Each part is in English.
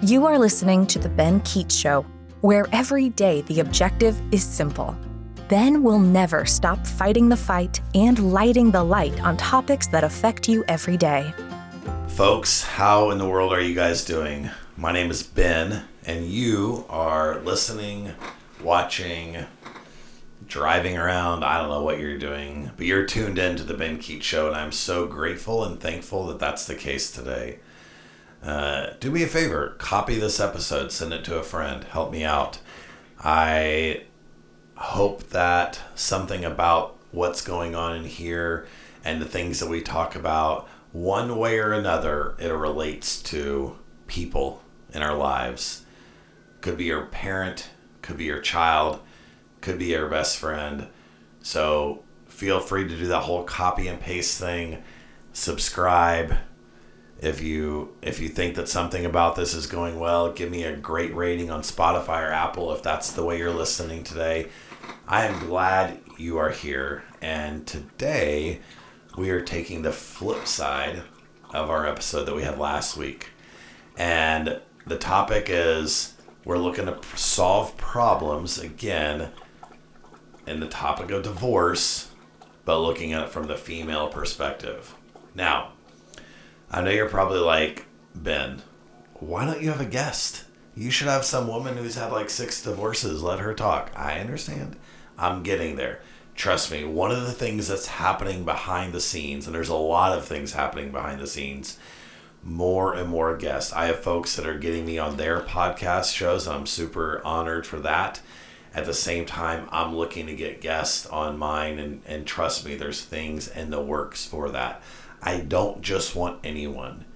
You are listening to The Ben Keech Show, where every day the objective is simple. Ben will never stop fighting the fight and lighting the light on topics that affect you every day. Folks, how in the world are you guys doing? My name is Ben, and you are listening, watching, driving around. I don't know what you're doing, but you're tuned in to the Ben Keech Show, and I'm so grateful and thankful that that's the case today. Do me a favor, copy this episode, send it to a friend, help me out. I hope that something about what's going on in here and the things that we talk about, one way or another, it relates to people in our lives. Could be your parent, could be your child, could be your best friend. So feel free to do that whole copy and paste thing. Subscribe. If you think that something about this is going well, give me a great rating on Spotify or Apple if that's the way you're listening today. I am glad you are here. And today we are taking the flip side of our episode that we had last week. And the topic is we're looking to solve problems again in the topic of divorce, but looking at it from the female perspective. Now, I know you're probably like, Ben, why don't you have a guest? You should have some woman who's had like 6 divorces. Let her talk. I understand. I'm getting there. Trust me, one of the things that's happening behind the scenes, and there's a lot of things happening behind the scenes, more and more guests. I have folks that are getting me on their podcast shows, and I'm super honored for that. At the same time, I'm looking to get guests on mine, and trust me, there's things in the works for that. I don't just want anyone.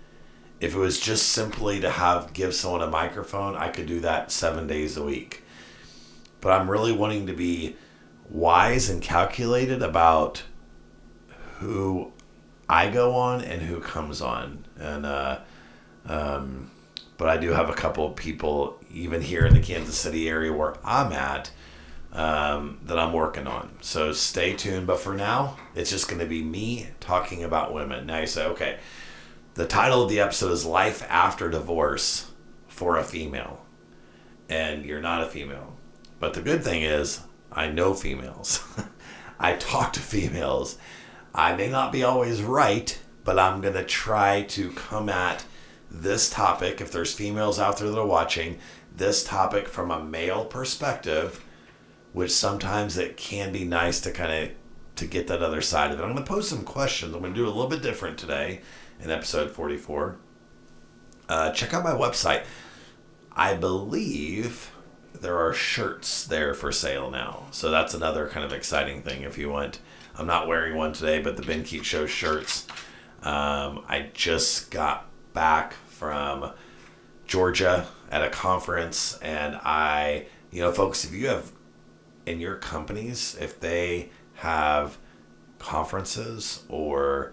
If it was just simply to give someone a microphone, I could do that 7 days a week. But I'm really wanting to be wise and calculated about who I go on and who comes on. And but I do have a couple of people, even here in the Kansas City area where I'm at, that I'm working on. So stay tuned. But for now, it's just going to be me talking about women. Now you say, okay, the title of the episode is Life After Divorce for a Female. And you're not a female. But the good thing is, I know females. I talk to females. I may not be always right, but I'm going to try to come at this topic, if there's females out there that are watching, this topic from a male perspective, which sometimes it can be nice to get that other side of it. I'm going to pose some questions. I'm going to do a little bit different today in episode 44. Check out my website. I believe there are shirts there for sale now. So that's another kind of exciting thing if you want. I'm not wearing one today, but the Ben Keech Show shirts. I just got back from Georgia at a conference, and folks, if you have in your companies, if they have conferences or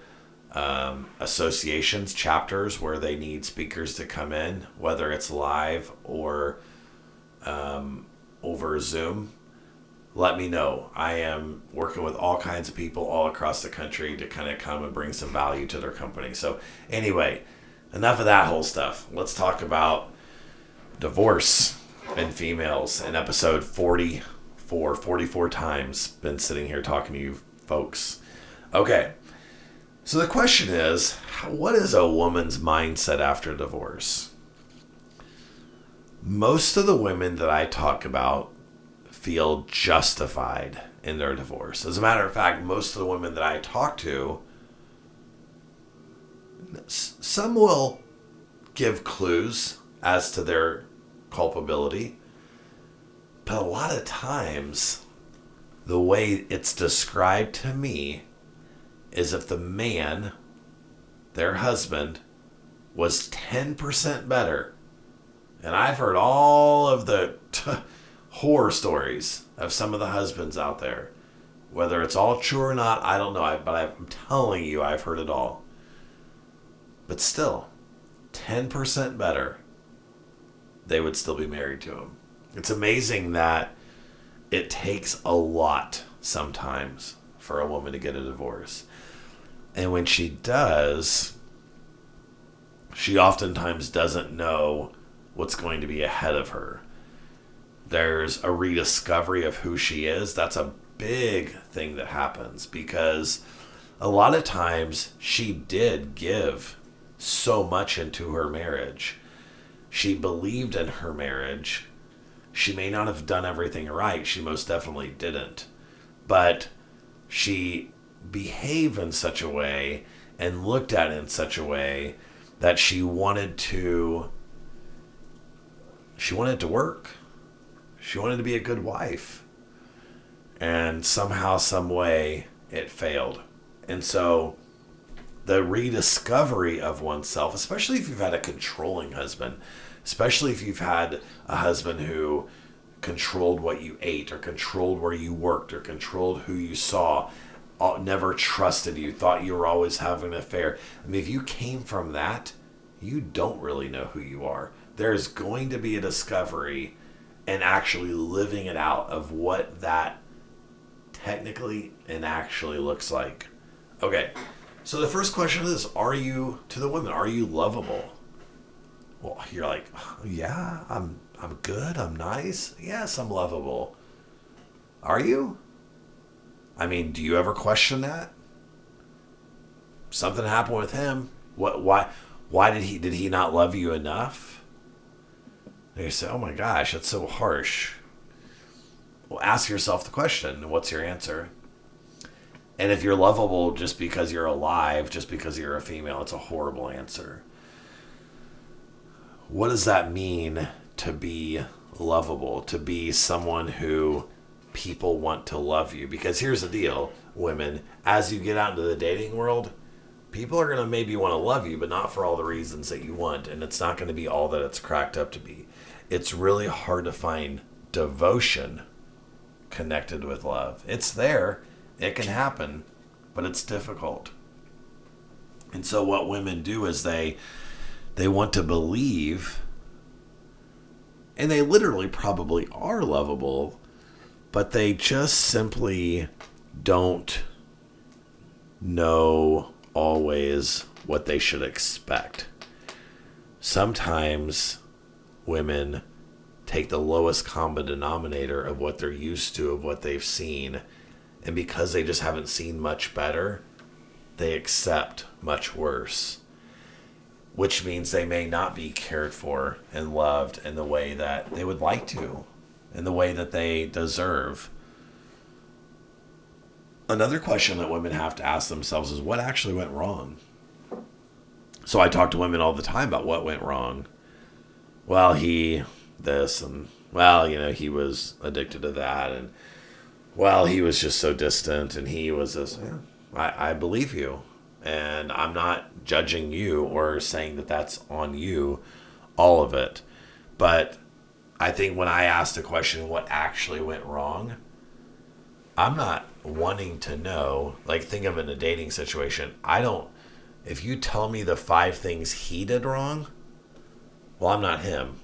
associations, chapters where they need speakers to come in, whether it's live or over Zoom, let me know. I am working with all kinds of people all across the country to kind of come and bring some value to their company. So anyway, enough of that whole stuff. Let's talk about divorce and females in episode 44 times. Been sitting here talking to you folks. Okay. So the question is, what is a woman's mindset after divorce? Most of the women that I talk about feel justified in their divorce. As a matter of fact, most of the women that I talk to, some will give clues as to their culpability, but a lot of times the way it's described to me is if the man, their husband, was 10% better. And I've heard all of the horror stories of some of the husbands out there. Whether it's all true or not, I don't know. But I'm telling you, I've heard it all. But still, 10% better, they would still be married to him. It's amazing that it takes a lot sometimes for a woman to get a divorce. And when she does, she oftentimes doesn't know what's going to be ahead of her. There's a rediscovery of who she is. That's a big thing that happens, because a lot of times she did give so much into her marriage. She believed in her marriage. She may not have done everything right. She most definitely didn't. But she behaved in such a way and looked at it in such a way that she wanted to work. She wanted to be a good wife. And somehow, some way, it failed. And so the rediscovery of oneself, especially if you've had a controlling husband, especially if you've had a husband who controlled what you ate, or controlled where you worked, or controlled who you saw, never trusted you, thought you were always having an affair. I mean, if you came from that, you don't really know who you are. There's going to be a discovery and actually living it out of what that technically and actually looks like. Okay, so the first question is, to the women, are you lovable? Well, you're like, yeah, I'm good, I'm nice. Yes, I'm lovable. Are you? I mean, do you ever question that? Something happened with him. Why did he not love you enough? And you say, oh my gosh, that's so harsh. Well, ask yourself the question, what's your answer? And if you're lovable just because you're alive, just because you're a female, it's a horrible answer. What does that mean to be lovable, to be someone who people want to love you? Because here's the deal, women, as you get out into the dating world, people are going to maybe want to love you, but not for all the reasons that you want. And it's not going to be all that it's cracked up to be. It's really hard to find devotion connected with love. It's there. It can happen, but it's difficult. And so what women do is they want to believe, and they literally probably are lovable, but they just simply don't know always what they should expect. Sometimes women take the lowest common denominator of what they're used to, of what they've seen, and because they just haven't seen much better, they accept much worse, which means they may not be cared for and loved in the way that they would like to, in the way that they deserve. Another question that women have to ask themselves is, what actually went wrong? So I talk to women all the time about what went wrong. Well, he this, and well, he was addicted to that, and well, he was just so distant, and he was this. Yeah, I believe you, and I'm not judging you or saying that that's on you, all of it. But I think when I ask the question, what actually went wrong, I'm not wanting to know, like, think of it in a dating situation. If you tell me the 5 things he did wrong, well, I'm not him.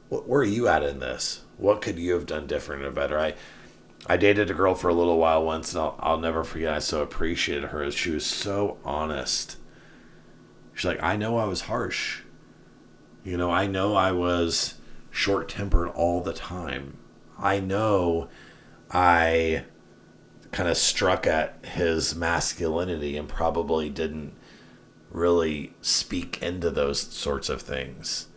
Where are you at in this? What could you have done different or better? I dated a girl for a little while once, and I'll never forget. I so appreciated her. She was so honest. She's like, I know I was harsh. I know I was short-tempered all the time. I know I kind of struck at his masculinity and probably didn't really speak into those sorts of things.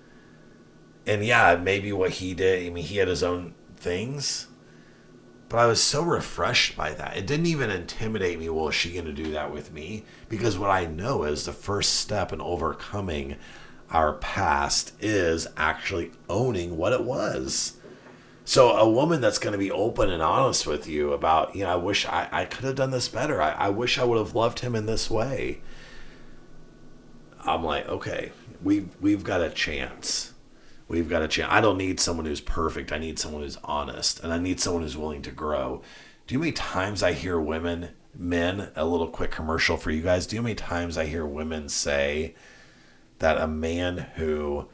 And yeah, maybe what he did, he had his own things, but I was so refreshed by that. It didn't even intimidate me, well, is she going to do that with me? Because what I know is the first step in overcoming our past is actually owning what it was. So a woman that's going to be open and honest with you about, I wish I could have done this better. I wish I would have loved him in this way. I'm like, okay, we've got a chance. We've got a chance. I don't need someone who's perfect. I need someone who's honest, and I need someone who's willing to grow. Do you know how many times I hear men, a little quick commercial for you guys. Do you know how many times I hear women say that a man who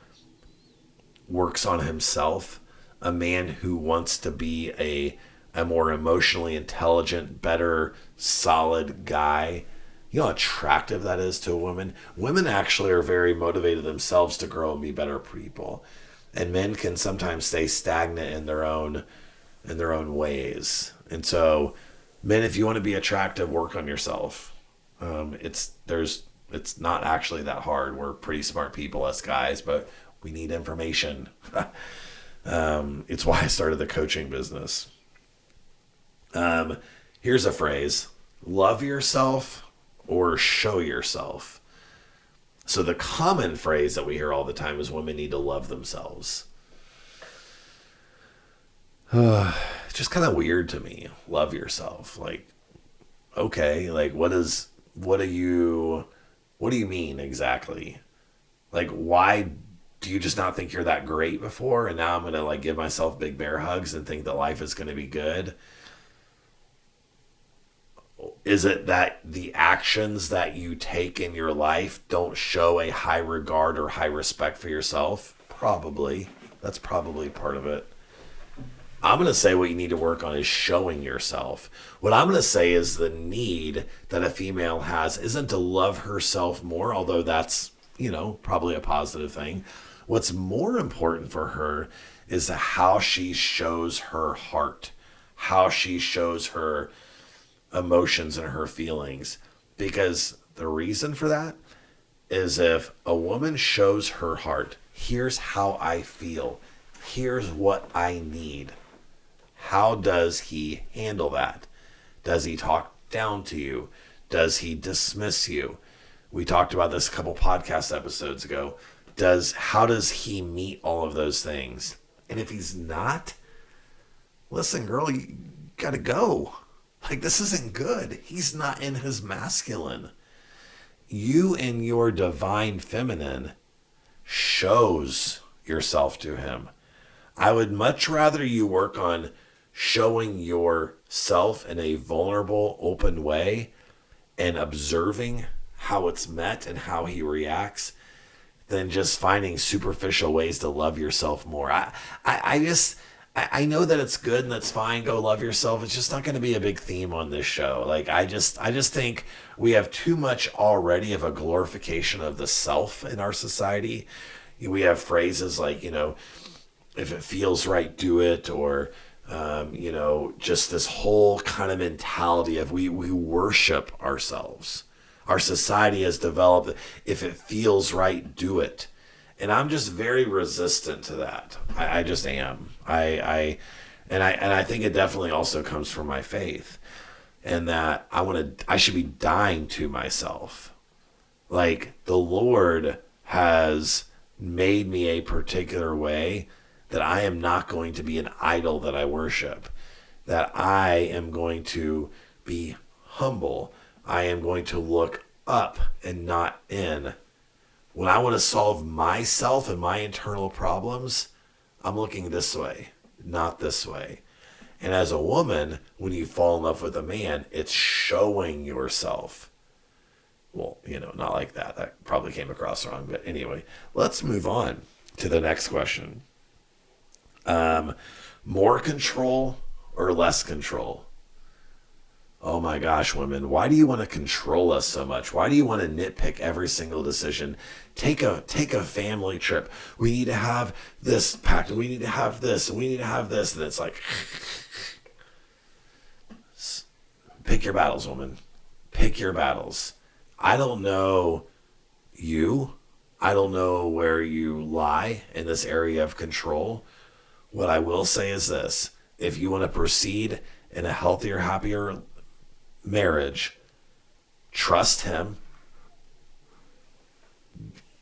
works on himself, a man who wants to be a more emotionally intelligent, better, solid guy, You know how attractive that is to a woman? Women actually are very motivated themselves to grow and be better people. And men can sometimes stay stagnant in their own ways. And so, men, if you want to be attractive, work on yourself. It's not actually that hard. We're pretty smart people, us guys, but we need information. It's why I started the coaching business. Here's a phrase: love yourself or show yourself. So the common phrase that we hear all the time is women need to love themselves. It's just kind of weird to me. Love yourself. Like, okay, like what do you mean exactly? Like, why do you just not think you're that great before? And now I'm going to like give myself big bear hugs and think that life is going to be good. Is it that the actions that you take in your life don't show a high regard or high respect for yourself? Probably. That's probably part of it. I'm going to say what you need to work on is showing yourself. What I'm going to say is the need that a female has isn't to love herself more, although that's, probably a positive thing. What's more important for her is how she shows her heart, how she shows her emotions and her feelings. Because the reason for that is if a woman shows her heart, here's how I feel, here's what I need. How does he handle that? Does he talk down to you? Does he dismiss you? We talked about this a couple podcast episodes ago. How does he meet all of those things? And if he's not, listen, girl, you gotta go. Like, this isn't good. He's not in his masculine. You in your divine feminine shows yourself to him. I would much rather you work on showing yourself in a vulnerable, open way and observing how it's met and how he reacts than just finding superficial ways to love yourself more. I know that it's good and that's fine. Go love yourself. It's just not going to be a big theme on this show. Like, I just think we have too much already of a glorification of the self in our society. We have phrases like, if it feels right, do it. Or, just this whole kind of mentality of we worship ourselves. Our society has developed, if it feels right, do it. And I'm just very resistant to that. I just am. I think it definitely also comes from my faith, and that I should be dying to myself. Like, the Lord has made me a particular way that I am not going to be an idol that I worship, that I am going to be humble. I am going to look up and not in. When I want to solve myself and my internal problems, I'm looking this way, not this way. And as a woman, when you fall in love with a man, it's showing yourself. Well, not like that. That probably came across wrong. But anyway, let's move on to the next question. More control or less control? Oh my gosh, women, why do you want to control us so much? Why do you want to nitpick every single decision? Take a family trip. We need to have this packed. We need to have this. And we need to have this. And it's like, pick your battles, woman. Pick your battles. I don't know you. I don't know where you lie in this area of control. What I will say is this: if you want to proceed in a healthier, happier marriage, trust him,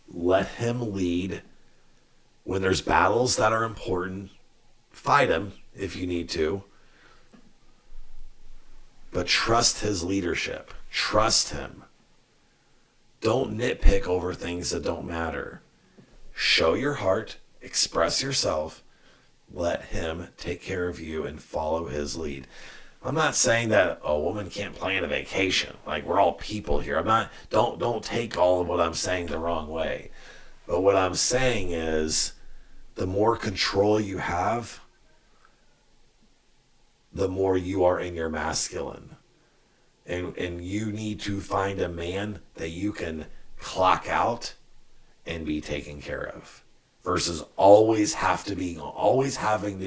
let him lead. When there's battles that are important, fight him if you need to, but trust his leadership. Trust him. Don't nitpick over things that don't matter. Show your heart, express yourself, let him take care of you and follow his lead. I'm not saying that a woman can't plan a vacation. Like, we're all people here. Don't take all of what I'm saying the wrong way. But what I'm saying is, the more control you have, the more you are in your masculine. And you need to find a man that you can clock out and be taken care of, versus always having to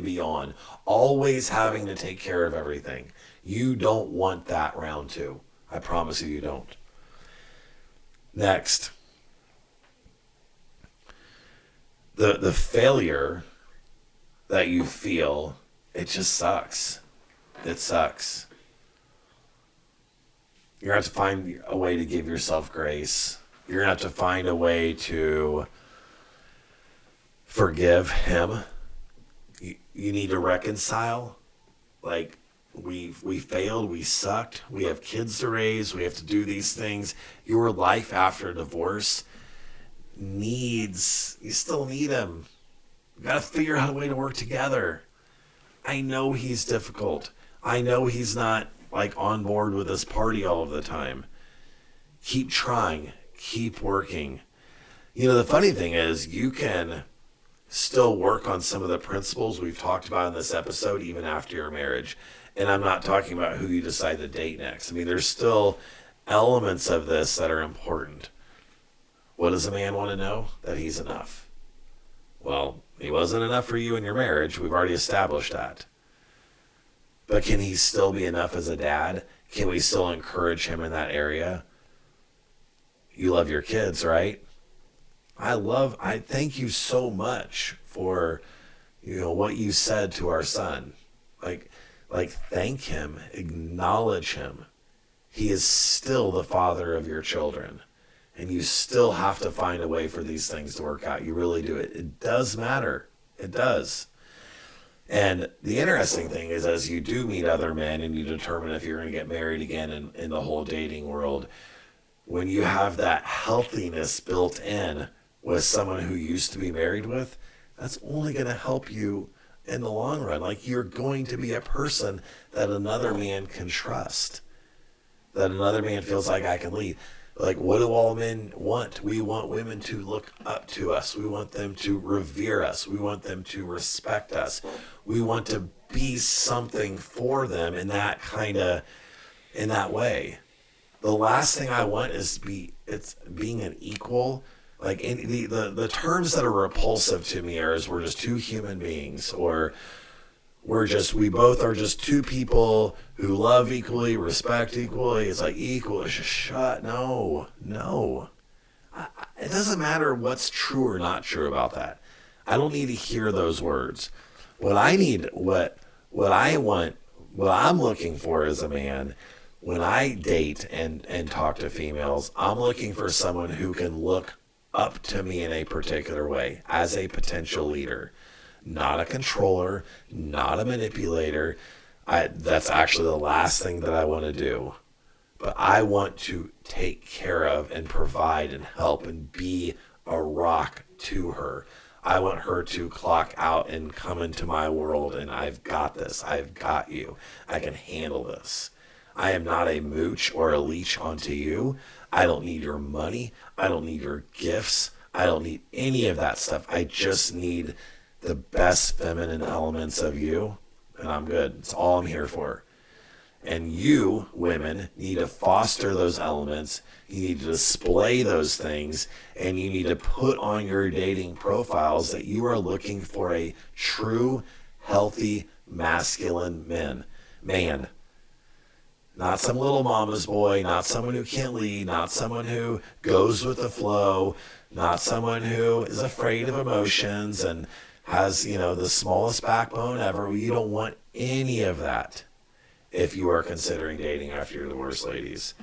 be on, always having to take care of everything. You don't want that round two. I promise you don't. Next, the failure that you feel, it just sucks. It sucks. You're going to have to find a way to give yourself grace. You're going to have to find a way to forgive him. You need to reconcile. Like, we failed, we sucked, we have kids to raise, we have to do these things. Your life after a divorce you still need him. You got to figure out a way to work together. I know he's difficult. I know he's not like on board with this party all of the time. Keep trying. Keep working. You know, the funny thing is you can still work on some of the principles we've talked about in this episode even after your marriage. And I'm not talking about who you decide to date next. I mean, there's still elements of this that are important. What does a man want to know? That he's enough. Well, he wasn't enough for you in your marriage. We've already established that. But can he still be enough as a dad? Can we still encourage him in that area? You love your kids, right? I thank you so much for, what you said to our son. Like thank him, acknowledge him. He is still the father of your children. And you still have to find a way for these things to work out. You really do. It does matter. It does. And the interesting thing is, as you do meet other men and you determine if you're going to get married again in the whole dating world, when you have that healthiness built in with someone who you used to be married with, that's only going to help you in the long run. Like, you're going to be a person that another man can trust, that another man feels like I can lead. Like, what do all men want? We want women to look up to us. We want them to revere us. We want them to respect us. We want to be something for them in that way. The last thing I want is being an equal. Like, the terms that are repulsive to me are we're just two human beings, or we both are just two people who love equally, respect equally. It's like equal. It's just no. It doesn't matter what's true or not true about that. I don't need to hear those words. What I need, what I want, what I'm looking for as a man, when I date and talk to females, I'm looking for someone who can look up to me in a particular way as a potential leader. Not a controller, not a manipulator. That's actually the last thing that I want to do. But I want to take care of and provide and help and be a rock to her. I want her to clock out and come into my world, and I've got this. I've got you. I can handle this. I am not a mooch or a leech onto you. I don't need your money. I don't need your gifts. I don't need any of that stuff. I just need the best feminine elements of you, and I'm good. It's all I'm here for. And you, women, need to foster those elements. You need to display those things, and you need to put on your dating profiles that you are looking for a true, healthy, masculine man. Not some little mama's boy, not someone who can't lead, not someone who goes with the flow, not someone who is afraid of emotions and has, the smallest backbone ever. You don't want any of that if you are considering dating after your divorce, ladies.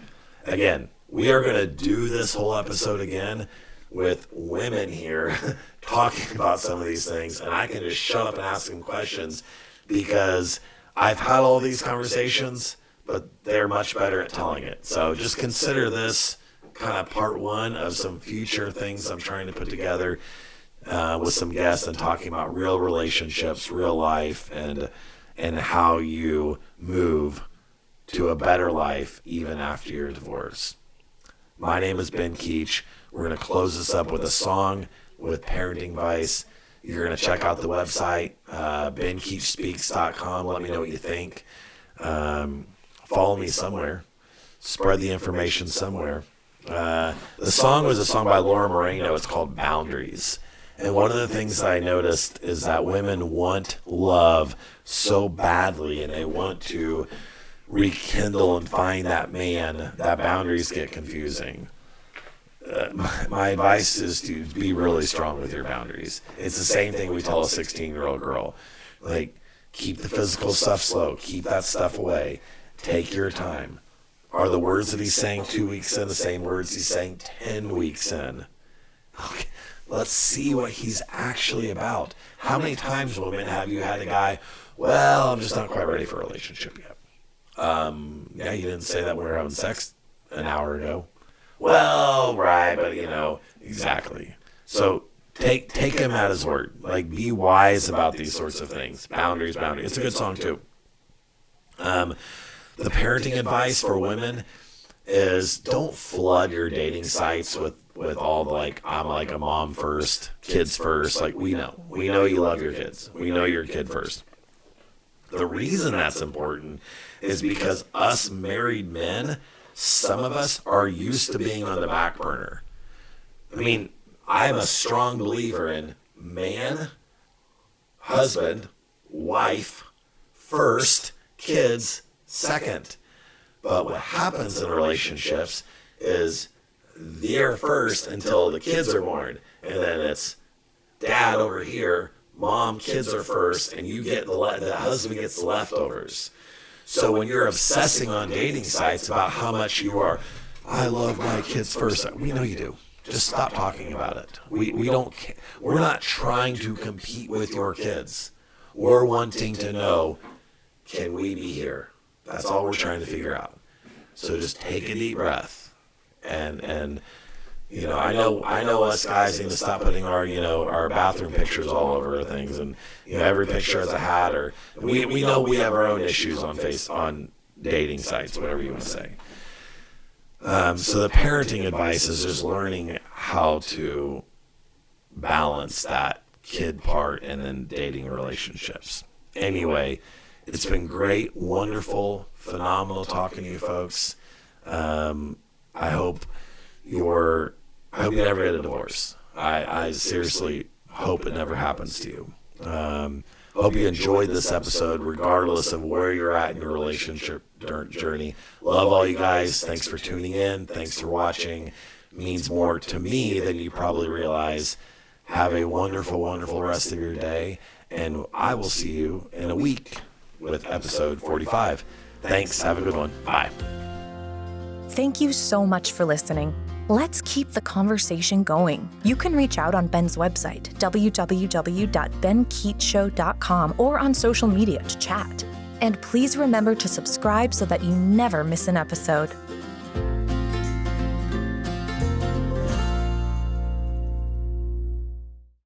Again, we are going to do this whole episode again with women here talking about some of these things, and I can just shut up and ask them questions because I've had all these conversations, but they're much better at telling it. So just consider this kind of part one of some future things I'm trying to put together with some guests and talking about real relationships, real life, and how you move to a better life even after your divorce. My name is Ben Keech. We're going to close this up with a song with parenting advice. You're going to check out the website, benkeechspeaks.com. Let me know what you think. Follow me somewhere. spread the information somewhere. The song was a song by Laura Moreno. It's called Boundaries. And one of the things I noticed is that women want love so badly, and they want to rekindle and find that man, that boundaries get confusing. My advice is to be really strong with your boundaries. It's the same thing we tell a 16-year-old girl. Like, keep the physical stuff slow. Keep that stuff away. Take your time. Are the words that he's saying 2 weeks in the same words he's saying 10 weeks in? Okay. Let's see what he's actually about. How many times, women, have you had a guy, well, I'm just not quite ready for a relationship yet? Yeah, you didn't say that when we were having sex an hour ago. Well, right, but exactly. So take him at his word. Like, be wise about these sorts of things. Boundaries. It's a good song too. The parenting advice for women is don't flood your dating sites with all the, like, I'm like a mom first, kids first. Like, we know you love your kids. We know you're a kid first. The reason that's important is because us married men, some of us are used to being on the back burner. I mean, I'm a strong believer in man, husband, wife, first, kids, second. But what happens in relationships is they're first until the kids are born. And then it's dad over here, mom, kids are first, and you get the husband gets the leftovers. So when you're obsessing on dating sites about how much you are, I love my kids first. We know you do. Just stop talking about it. We're not trying to compete with your kids. We're wanting to know, can we be here? That's all we're trying to figure out. So just take a deep breath, and I know us guys need to stop putting our bathroom pictures all over things, and every picture has a hat, or we know we have our own issues on dating sites, whatever you want to say. So the parenting advice is just learning how to balance that kid part and then dating relationships. Anyway, it's been great, wonderful, phenomenal talking to you folks. I hope you never get a divorce. I seriously hope it never happens to you. Hope you enjoyed this episode, regardless of where you're at in your relationship journey. Love all you guys. Thanks for tuning in. Thanks for watching. It means more to me than you probably realize. Have a wonderful, wonderful rest of your day, and I will see you in a week with episode 45. Thanks. Have a good one. Bye. Thank you so much for listening. Let's keep the conversation going. You can reach out on Ben's website, www.benkeechshow.com, or on social media to chat. And please remember to subscribe so that you never miss an episode.